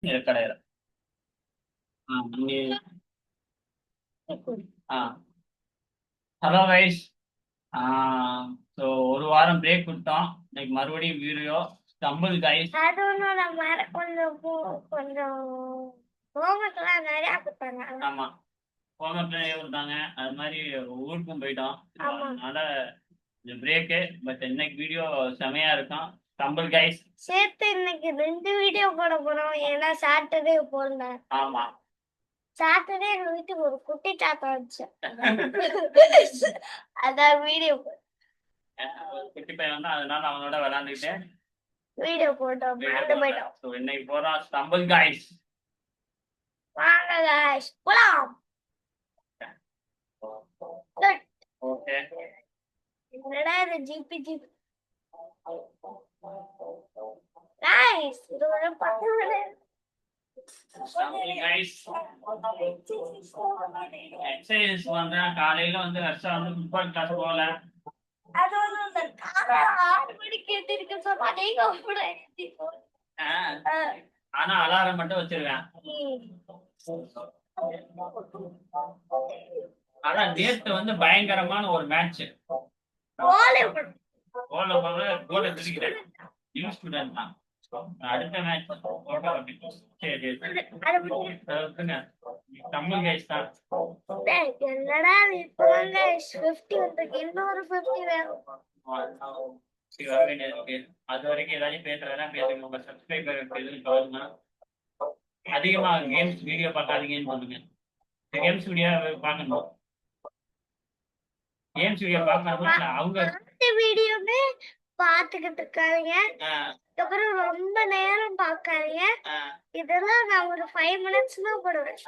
கிடையாது. Hello guys. So ஒரு வாரம் பிரேக் கொடுத்தோம். இன்னைக்கு மறுபடியும் வீடியோ ஸ்டம்பிள் கைஸ். அது ஒன்றும் நம்ம கொஞ்சம் கொஞ்சம் ஹோம்ஒர்க்லாம் நிறையா கொடுத்தாங்க. ஆமா, ஹோம்ஒர்க் நிறைய கொடுத்தாங்க. அது மாதிரி ஊருக்கும் போயிட்டோம். அதனால இந்த பிரேக்கு. பட் இன்னைக்கு வீடியோ செமையா இருக்கும். ஸ்டம்பிள் கைஸ் சேர்த்து இன்னைக்கு 2 வீடியோ போட போறோம். ஏன்னா சாட்டர்டே போடல. ஆமா, சாட்டர்டே எங்க வீட்டுக்கு ஒரு குட்டி தாத்தா வந்துச்சு. அதான் வீடியோ குட்டி பையன் வந்தா, அதனால அவனோட விளையாண்டுக்கிட்டு வீடியோ போட்டோம். மறந்து போயிட்டோம். ஸோ இன்னைக்கு போறோம் ஸ்டம்பிள் கைஸ். வாங்க guys போலாம். ஓகே, என்னடா இது ஜிபி ஜிபி guys, இது ஒரு 10 minutes. எக்ஸசைஸ் பண்றேன். காலையில வந்து ஹர்ஷா வந்து ஃபுட்பால் கிளாஸ் போகல. அது வந்து அந்த 6 மணிக்கு எந்திரிக்க சொன்னா நீங்க கூட ஆனா அலாரம் மட்டும் வச்சிருவேன். ஆனா நேத்து வந்து பயங்கரமான ஒரு மேட்ச். கோலை திருக்கிறேன். நியூ ஸ்டூடெண்ட் தான். அடுத்த மேட்ச் சரி தமிழ் கைஸ் தான். என்னடா இப்போங்க 50 வந்திருக்கு, இன்னொரு 50 வேணும். அது வரைக்கும் ஏதாச்சும் பேசுறதா பேசுங்க. உங்க சப்ஸ்கிரைபர் சொல்லுங்க. அதிகமா கேம்ஸ் வீடியோ பார்க்காதீங்கன்னு சொல்லுங்க. கேம்ஸ் வீடியோ பார்க்கணும். கேம்ஸ் வீடியோ பார்க்கணும். அவங்க வீடியோவே பாத்துக்கிட்டு இருக்காங்க. அப்புறம் ரொம்ப நேரம் பாக்காதீங்க. இதெல்லாம் நான் ஒரு 5 மினிட்ஸ் தான் போடுவேன்.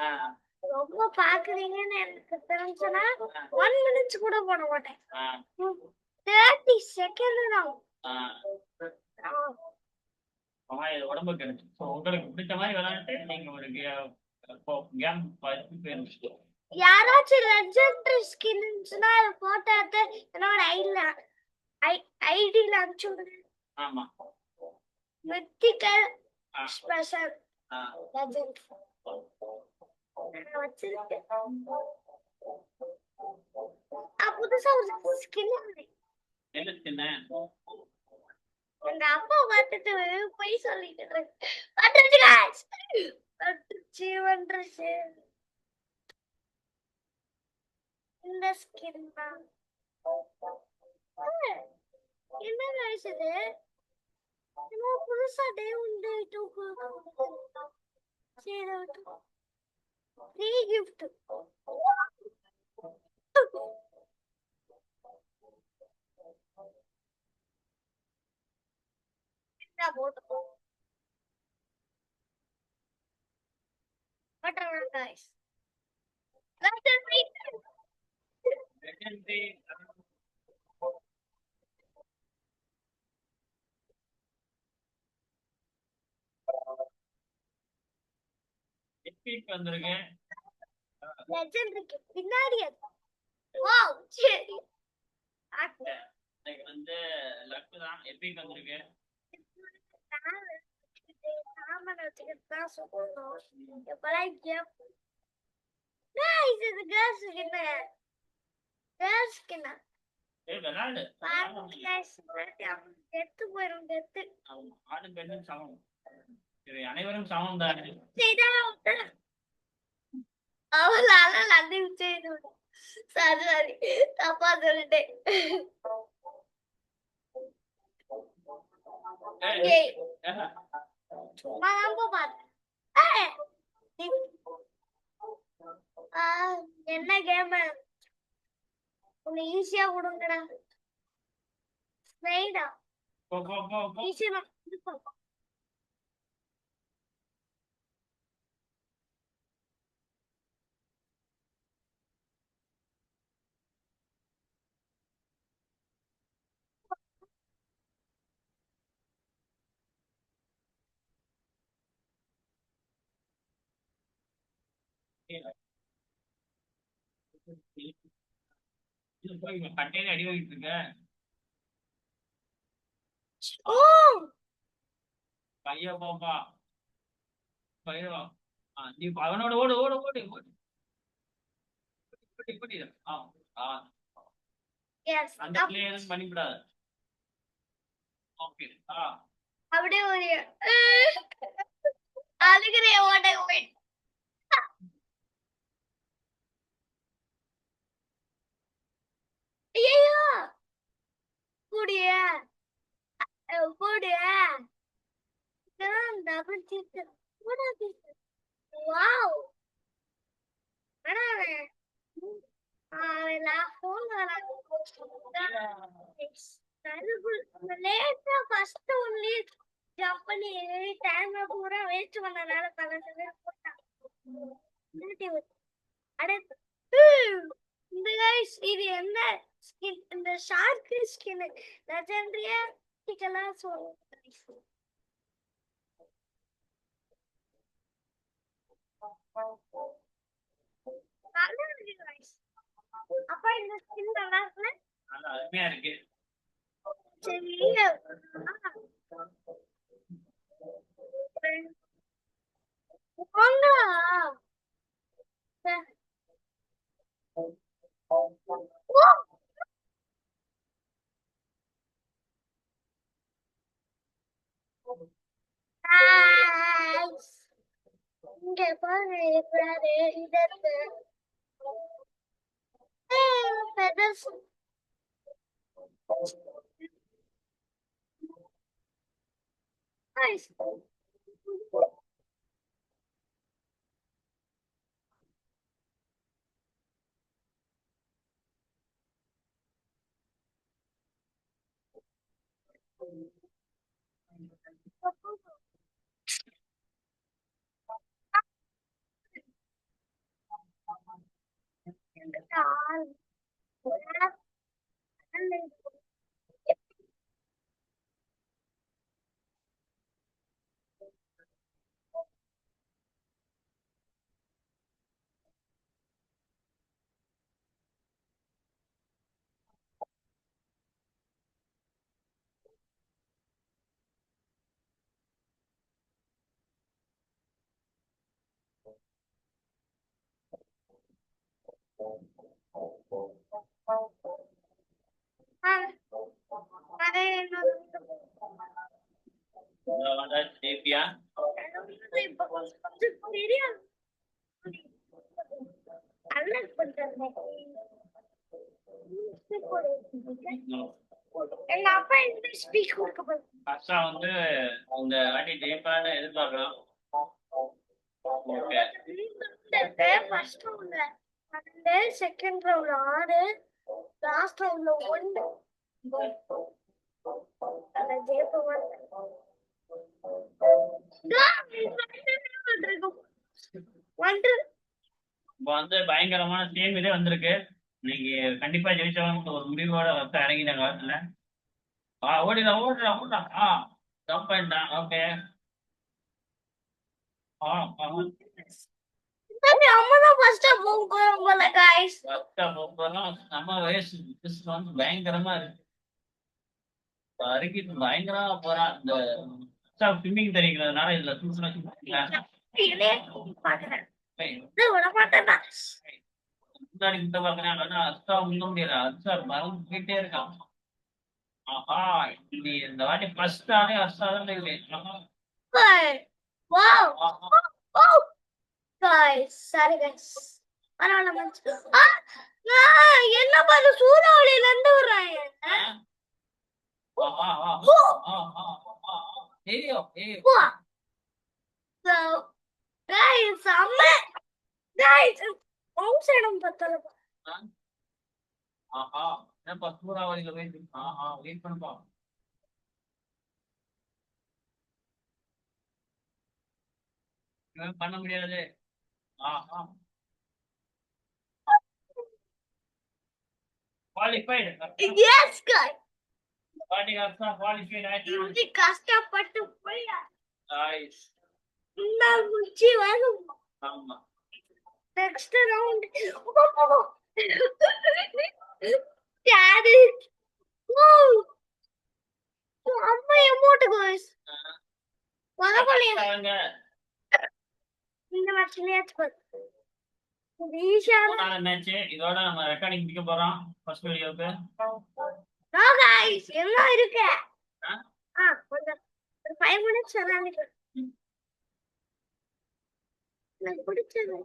ரொம்ப பாக்குறீங்கன்னு எனக்கு தெரிஞ்சுன்னா 1 மினிட்ஸ் கூட போட மாட்டேன். 30 செகண்ட் தான். உடம்புக்கு உங்களுக்கு பிடிச்ச மாதிரி விளையாட்டு நீங்க ஒரு கேம் பார்த்து யாராச்சும் லெஜெண்டரி ஸ்கின் இருந்துச்சுன்னா அதை போட்டோ எடுத்து என்னோட ஐடியில அனுப்பிச்சு விடுங்க. ஆமா, மித்திக்கல் ஸ்பெஷல் லெஜெண்ட் வச்சிருக்கேன். புதுசா ஒரு ஸ்கின் என்ன ஸ்கின்? எங்க அப்பா பார்த்துட்டு போய் சொல்லிட்டு வந்துருச்சு. இந்த ஸ்கின் தான் என்ன நினைச்சது. புதுசா டே உண்டு ஃப்ரீ கிஃப்ட். guys, வந்திருக்கேன். லெஜெண்டரிக்கு பின்னாடி வாவ் சரி வந்து லக்கு தான். எபிக் வந்திருக்கு. சாமான் வச்சுக்கிட்டு தான் சொல்லணும். எப்பெல்லாம் guys, இது கேர்ள்ஸ் என்ன கேர்ள்ஸ் என்ன விளையாடு டெத்து போயிடும். டெத்து ஆணும் பெண்ணும் சமம். அனைவரும் சமம் தான். அவளால நன்றி செய்து சாரி சாரி தப்பா சொல்லிட்டேன். சும்மா தான் பார்த்தேன். என்ன கேம் உன்னை ஈஸியா கொடுங்கடா. ஸ்னைடா ஈஸியா கட்டையில அடி வாங்கிட்டு இருக்க. ஓ பைய போப்பா. போயிடும். நீ அவனோட ஓடு ஓடு ஓடு ஓடு ஓடி ஓடி. எஸ் அந்த பிளே எதுவும் பண்ணிவிடாது. ஓகே. அப்படியே ஒரு அழுகிறேன் ஓட போய். ஐயோ கூடிய கூடிய டபுள் சீட்டர் வாவ். ஆனா நான் போன் லேட்டா ஃபர்ஸ்ட் ஒன்லி ஜம்ப் பண்ணி டைம் பூரா வேஸ்ட் பண்ணனால பக்கத்துல போட்டான். அடுத்து இந்த गाइस இது என்ன ஸ்கின்? இந்த ஷார்க் ஸ்கின் லெஜெண்டரியா டிக்கலா சொல்லுங்க. நல்லா இருக்கு गाइस. அப்ப இந்த ஸ்கின் நல்லா இருக்குல? நல்லா அருமையா இருக்கு. சரி போங்க. இங்க பாரு எப்படாது இதற்கு feathers. Nice. சேஃபியா எங்க அப்பா இந்த ஸ்பீச் கொடுக்க போறாரு. அச்சா வந்து இந்த வாட்டி ஜெயிப்பான்னு எதிர்பார்க்கலாம். ஃபர்ஸ்ட் ரவுண்ட்ல 12, செகண்ட் ரவுண்ட்ல 6, லாஸ்ட் ரவுண்ட்ல 1. அந்த ஜெயிப்பவன் இப்போ வந்து பயங்கரமான டீம் இதே வந்திருக்கு. இன்னைக்கு கண்டிப்பா ஜெயிச்சவங்க ஒரு முடிவோட வந்து இறங்கினாங்க வாரத்துல. ஓடிடலாம் ஓடிடலாம் ஓடலாம். ஜம்ப் பண்ணிட்டான். ஓகே. நம்ம வயசு வந்து பயங்கரமா இருக்கு. அருகிட்டு பயங்கரமா போறான். இந்த ஸ்விம்மிங் தெரிகிறதுனால இதுல முன்னாடி கிட்ட பாக்குறாங்க. அஸ்தா முன்ன முடியல. அஸ்தா மறந்து போயிட்டே இருக்கான். ஆஹா நீ இந்த வாட்டி ஃபர்ஸ்ட் ஆனே அஸ்தா தான் இல்லை. சரி என்ன பாரு சூறாவளியில இருந்து வர்றாங்க. சூறாவளியில வெயிட் பண்ணுப்பா. பண்ண முடியாது. qualified. Yes, guys. qualified ஆயிடுச்சு. இது கஷ்டப்பட்டு போய் Nice. நான் முடிச்சு வரும். ஆமா. Next round. Daddy. அம்மா எமோட் guys. வதக்கலையா? மேட்ச்லயாச்சும் ஈஸியான மேட்ச் இதோட நம்ம ரெக்கார்டிங் முடிக்க போறோம் ஃபர்ஸ்ட் வீடியோக்கு. நோ गाइस எல்லாம் இருக்கு. கொஞ்சம் ஒரு 5 மினிட்ஸ் விளையாடுங்க. எனக்கு பிடிச்சது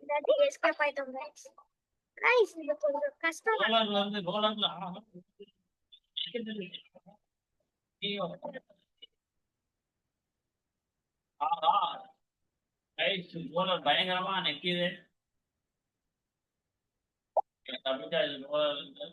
Daddy escape ஆயிட்டோம் guys. Guys இது கொஞ்சம் கஷ்டம். ரோலர்ல வந்து ரோலர்ல கைஸ் ரோலர் பயங்கரமா நிக்குது. தப்பிச்சா இது ரோலர் வந்து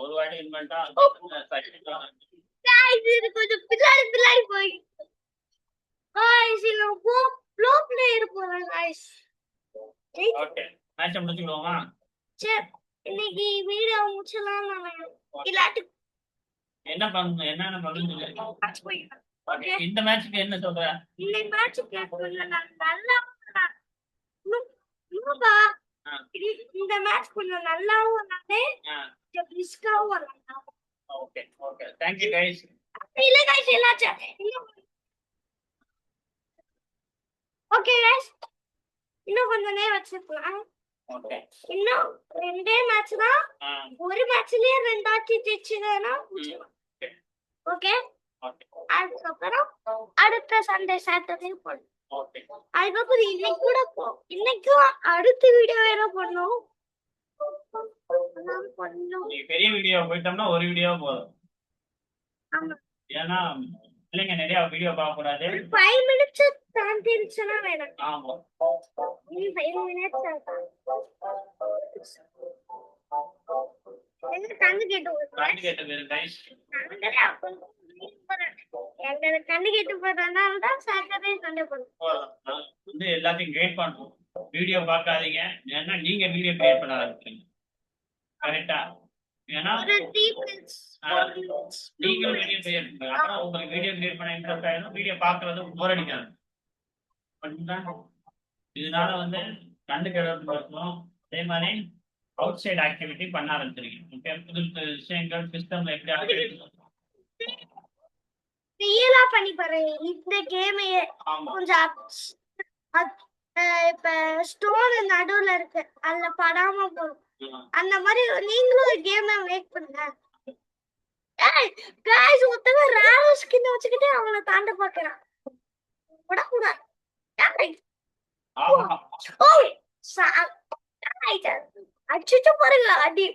ஒரு வாட்டி வின் பண்ணிட்டா guys இது கொஞ்சம் பின்னாடி போய் guys இது ப்ளோ பிளேயர் போறோம் guys. ஓகே மேட்ச் முடிச்சுக்கலாமா? சரி இன்னைக்கு வீடியோ முடிச்சலாம். நான் இல்லாட்டி என்ன பண்ணணும் என்னென்ன பண்ணணும் மேட்ச் போய் ஓகே இந்த மேட்ச்க்கு என்ன சொல்ற? இந்த மேட்ச்க்கு கொஞ்சம் நல்லா நூபா இந்த மேட்ச் கொஞ்சம் நல்லாவும் வந்தாலே ரிஸ்காவும் வந்தாங்க. Okay okay thank you guys. இல்ல गाइस எல்லாச்ச ஓகே गाइस இன்னும் கொஞ்ச நேரம் வச்சிருக்கலாம். ஓகே இன்னும் ரெண்டே மேட்ச் தான். ஒரு மேட்ச்லயே ரெண்டாச்சு ஜெயிச்சதுனா ஓகே ஓகே அதுக்கப்புறம் அடுத்த சண்டே சாட்டர்டே போடும். ஓகே அதுக்கப்புறம் இன்னைக்கு கூட இன்னைக்கும் அடுத்த வீடியோ வேற பண்ணணும். நீ பெரிய வீடியோ போயிட்டோம்னா ஒரு வீடியோ போதும். ஆமா ஏன்னா பிள்ளைங்க நிறைய வீடியோ பார்க்க கூடாது. 5 மினிட்ஸ் தாண்டிடுச்சுனா வேணும். ஆமா நீ 5 மினிட்ஸ் எங்க கண்ணு கேட்டு வேறு கைஸ் எங்க கண்ணு கேட்டு போறதுனால தான் சாட்டர்டே சண்டே பண்ணுவோம். வந்து எல்லாத்தையும் கிரியேட் பண்ணுவோம். வீடியோ பார்க்காதீங்க ஏன்னா நீங்க வீடியோ கிரியேட் பண்ண ஆரம்பிச்சீங்க கரெக்டா? ஏன்னா நீங்களும் வீடியோ கிரியேட் பண்ணுங்க. அப்புறம் உங்களுக்கு வீடியோ கிரியேட் பண்ண இன்ட்ரெஸ்ட் ஆயிடும். வீடியோ பார்க்கறது போர் அடிக்காது. இதனால வந்து கண்ணு கிடப்பு இருக்கணும். அதே மாதிரி அவுட் சைட் ஆக்டிவிட்டி பண்ண ஆரம்பிச்சிருக்கீங்க. ஓகே புது புது விஷயங்கள் சிஸ்டம்ல எப்படி ஆக்டிவிட்டி ரியலா பண்ணி பாரு. இந்த கேம் கொஞ்சம் இப்ப ஸ்டோன் நடுவுல இருக்கு அதுல படாம போகும். அந்த மாதிரி நீங்களும் ஒரு கேம் மேக் பண்ணுங்க. गाइस ஒருத்தங்க ராவ ஸ்கின் வச்சுக்கிட்டு அவங்கள தாண்ட பார்க்கறான். விடக்கூடாது. ஓய் அச்சுச்சு பாருங்க அடி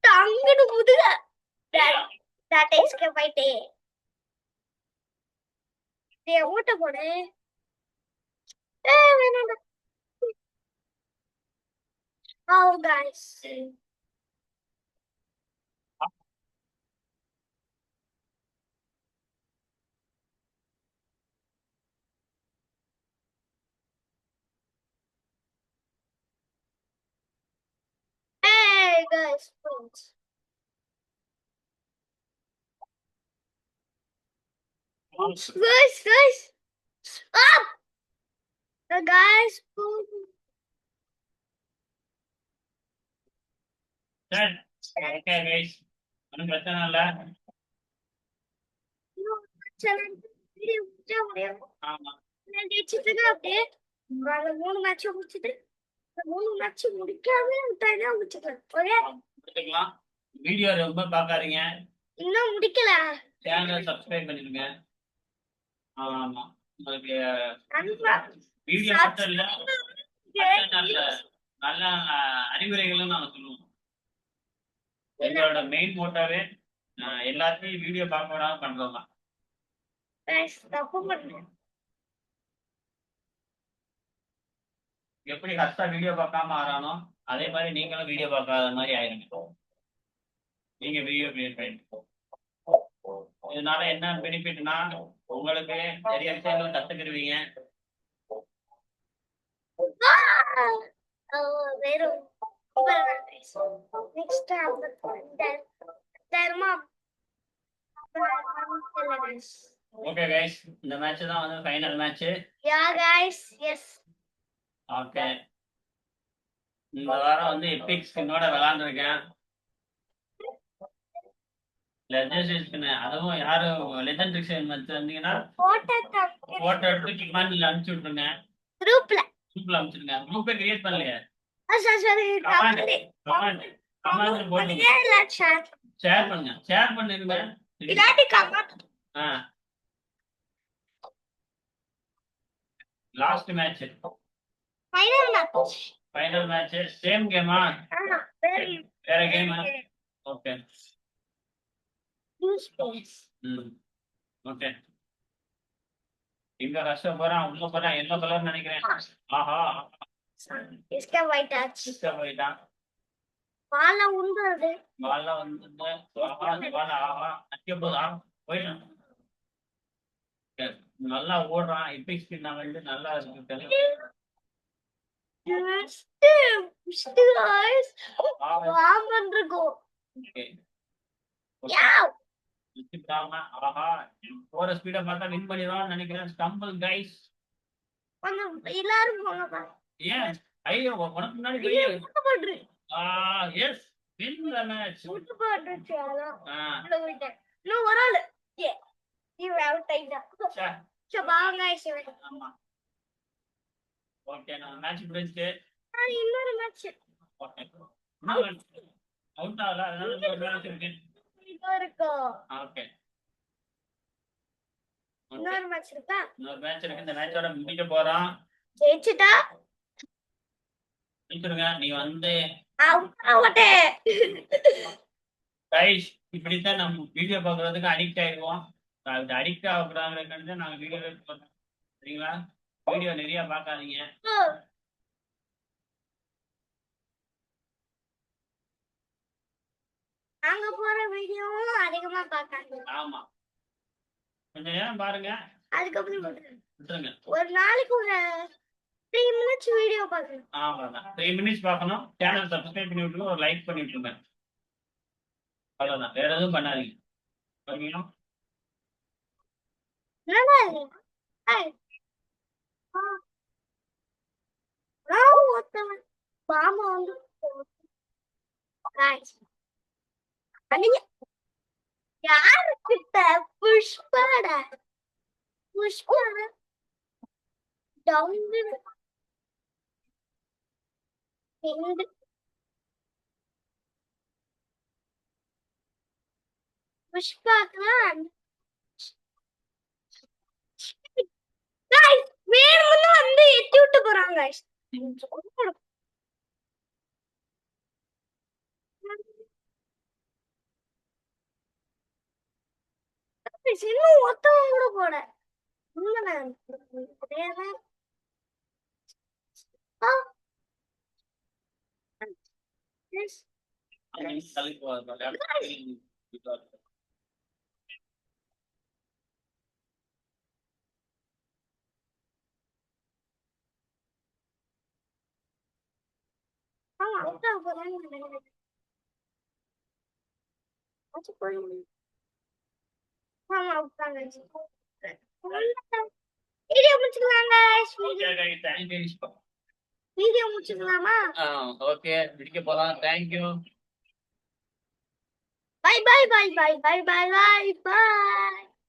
தங்கடு முதுக. that is போயிட்டே ஓட்ட போடு. வேணாம். Oh guys. Hey guys, please. Guys. Up. The guys. சரி ஓகே गाइस ஒன்றும் பிரச்சனை இல்லை. ஆமா நான் ஜெயிச்சிட்டு அப்படியே அந்த 3 மேட்ச் முடிச்சிட்டு 3 மேட்ச் முடிக்காம விட்டானே முடிச்சிட்டேன். ஒரே முடிச்சுக்கலாம். வீடியோ ரொம்ப பார்க்காதீங்க. இன்னும் முடிக்கல. சேனலை சப்ஸ்கிரைப் பண்ணிருங்க. ஆமா உங்களுக்கு வீடியோ மட்டும் இல்ல நல்ல நல்ல அறிவுரைகளும் நாங்க சொல்லுவோம். எங்களோட மெயின் மோட்டாவே எல்லாத்தையும் வீடியோ பார்க்க விடாம பண்றோம். தப்பு பண்ணேன். எப்படி ஹர்ஷா வீடியோ பார்க்காம ஆறானோ அதே மாதிரி நீங்களும் வீடியோ பார்க்காத மாதிரி ஆயிருங்க. நீங்க வீடியோ கிரியேட் பண்ணிட்டு இதனால என்ன பெனிஃபிட்னா உங்களுக்கு நிறைய விஷயங்கள் கத்துக்கிடுவீங்க. வெறும் நெக்ஸ்ட் தர்மா ஓகே गाइस, இந்த மேட்ச் தான் வந்து ஃபைனல் மேட்ச். யா गाइस, எஸ். ஓகே, இந்த வாரம் வந்து எபிக் ஸ்கின்னோட விளையாண்டுருக்கேன். லெஜெண்ட் ஸ்கின் அதுவும் யாரு லெஜெண்ட் ஸ்கின் மேட்ச் வந்தீங்கன்னா போட்டோ எடுத்து கமெண்ட்ல அனுப்பிச்சு விட்டுருங்க. குரூப்ல அனுப்பிச்சிருங்க. குரூப்பை கிரியேட் பண்ணலையே. கமெண்ட் போடுங்க. ஷேர் பண்ணுங்க. ஷேர் பண்ணிருங்க. இல்லாட்டி comment. Last match final match same கேமா? வேற கேமா? Okay okay. இங்க ரஷ போறான், உள்ள போறான், எல்லோ கலர் நினைக்கிறேன். ஆஹா इसका वाइट टच इसका போயிட்டான். பால்ல உண்டது பால்ல வந்து பால் ஆஹா அடிக்க போதா போயிட்டான். நல்லா ஓடுறான். எபிக் ஸ்கின் வந்து நல்லா இருக்கு. guys வாம் பண்றகோ யாவ் நிச்சயமா. ஆஹா போற ஸ்பீட பார்த்தா வின் பண்ணிடுவான்னு நினைக்கிறேன். Stumble guys. கொஞ்சம் எல்லாரும் போங்க. ஏன் ஐயோ உனக்கு முன்னாடி போய் பண்ற எஸ் வின் தி மேட்ச். கூட்டு போடுச்சு அதான் இன்னும் ஒரு ஆளு நீ அவுட் ஆயிட்டா. சோ பாங்க ஐஸ். ஆமா ஓகே, நான் மேட்ச் முடிஞ்சிட்டு இன்னொரு மேட்ச். ஓகே அவுட் ஆகல, அதனால ஒரு மேட்ச் இருக்கு. இது இருக்கு. ஓகே இன்னொரு மேட்ச் இருக்கா? இன்னொரு மேட்ச் இருக்கு. இந்த மேட்சோட முடிக்க போறோம். ஜெயிச்சிட்டா சொல்லுங்க. நீ வந்து அவுட்டே गाइस இப்படித்தான் நம்ம வீடியோ பார்க்கறதுக்கு அடிக்ட் ஆயிடுவோம். அது அடிக்ட் ஆகக்கூடாதுன்னு நாங்க வீடியோ போடுறோம். சரிங்களா? வீடியோ நிறைய பார்க்காதீங்க. நாங்க போற வீடியோவும் அதிகமா பார்க்காதீங்க. ஆமா கொஞ்ச நேரம் பாருங்க, அதுக்கப்புறம் விட்டுருங்க. ஒரு நாளைக்கு ஒரு 3 மினிட்ஸ் வீடியோ பாருங்க. ஆமாதான் 3 மினிட்ஸ் பார்க்கணும். சேனல் சப்ஸ்கிரைப் பண்ணி விட்டுருங்க, ஒரு லைக் பண்ணி விட்டுருங்க. அவ்வளவுதான், வேற எதுவும் பண்ணாதீங்க. சரிங்களா? என்னடா இது? ஏய் நான் ஒருத்தவன் பாமா வந்து guys அனியா யாரு கிட்ட புஷ்பாடா டவுன் எங்க புஷ்பாக்கலாம் guys வேணும்னு வந்து எத்தி விட்டு போறாங்க guys. இன்னும் ஒருத்தவங்க கூட போட தலைக்கு போகாது. வீடியோ முடிச்சுக்கலாங்க. வீடியோ முடிச்சுக்கலாமா? ஓகே முடிக்க போலாம். Thank you. Bye bye bye bye bye bye bye by.